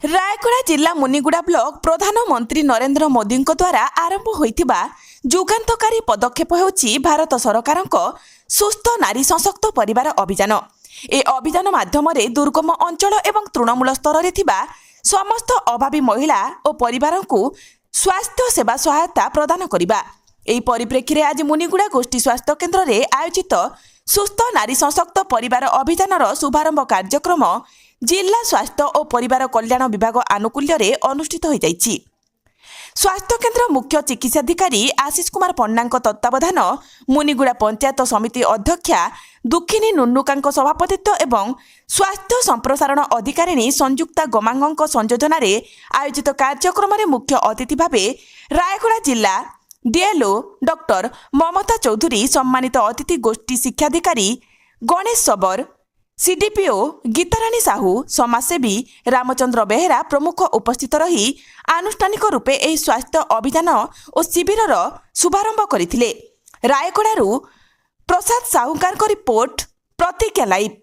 ରାୟଗଡ଼ା ଜିଲ୍ଲା ମୁନିଗୁଡ଼ା ବ୍ଲକ ପ୍ରଧାନମନ୍ତ୍ରୀ ନରେନ୍ଦ୍ର ମୋଦିଙ୍କ ଦ୍ୱାରା ଆରମ୍ଭ ହୋଇଥିବା ଯୁଗାନ୍ତକାରୀ ପଦକ୍ଷେପ ହେଉଛି ଭାରତ ସରକାରଙ୍କ ସୁସ୍ଥ ନାରୀ ସଶକ୍ତ ପରିବାର ଅଭିଯାନ। ଏ ଅଭିଯାନ ମାଧ୍ୟମରେ ଦୁର୍ଗମ ଅଞ୍ଚଳ ଏବଂ ତୃଣମୂଳ ସ୍ତରରେ ଥିବା ସମସ୍ତ ଅଭାବୀ ମହିଳା ଓ ପରିବାରଙ୍କୁ ସ୍ୱାସ୍ଥ୍ୟ ସେବା ସହାୟତା ପ୍ରଦାନ କରିବା। ଏହି ପରିପ୍ରେକ୍ଷୀରେ ଆଜି ମୁନିଗୁଡ଼ା ଗୋଷ୍ଠୀ ସ୍ୱାସ୍ଥ୍ୟ କେନ୍ଦ୍ରରେ ଆୟୋଜିତ ସୁସ୍ଥ ନାରୀ ସଶକ୍ତ ପରିବାର ଅଭିଯାନର ଶୁଭାରମ୍ଭ କାର୍ଯ୍ୟକ୍ରମ ଜିଲ୍ଲା ସ୍ୱାସ୍ଥ୍ୟ ଓ ପରିବାର କଲ୍ୟାଣ ବିଭାଗ ଆନୁକୂଲ୍ୟରେ ଅନୁଷ୍ଠିତ ହୋଇଯାଇଛି। ସ୍ୱାସ୍ଥ୍ୟକେନ୍ଦ୍ର ମୁଖ୍ୟ ଚିକିତ୍ସାଧିକାରୀ ଆଶିଷ କୁମାର ପଣ୍ଡାଙ୍କ ତତ୍ତ୍ୱାବଧାନ, ମୁନିଗୁଡ଼ା ପଞ୍ଚାୟତ ସମିତି ଅଧ୍ୟକ୍ଷା ଦୁଃଖିନୀ ନୁନୁକାଙ୍କ ସଭାପତିତ୍ୱ ଏବଂ ସ୍ୱାସ୍ଥ୍ୟ ସମ୍ପ୍ରସାରଣ ଅଧିକାରିଣୀ ସଂଯୁକ୍ତା ଗମାଙ୍ଗଙ୍କ ସଂଯୋଜନାରେ ଆୟୋଜିତ କାର୍ଯ୍ୟକ୍ରମରେ ମୁଖ୍ୟ ଅତିଥି ଭାବେ ରାୟଗଡ଼ା ଜିଲ୍ଲା ଡିଏଲ୍ଓ ଡକ୍ଟର ମମତା ଚୌଧୁରୀ, ସମ୍ମାନିତ ଅତିଥି ଗୋଷ୍ଠୀ ଶିକ୍ଷାଧିକାରୀ ଗଣେଶ ସବର, ସିଡିପିଓ ଗୀତାରାଣୀ ସାହୁ, ସମାଜସେବୀ ରାମଚନ୍ଦ୍ର ବେହେରା ପ୍ରମୁଖ ଉପସ୍ଥିତ ରହି ଆନୁଷ୍ଠାନିକ ରୂପେ ଏହି ସ୍ୱାସ୍ଥ୍ୟ ଅଭିଯାନ ଓ ଶିବିରର ଶୁଭାରମ୍ଭ କରିଥିଲେ। ରାୟଗଡ଼ାରୁ ପ୍ରସାଦ ସାହୁକାରଙ୍କ ରିପୋର୍ଟ, ପ୍ରତିଜ୍ଞା ଲାଇଭ୍।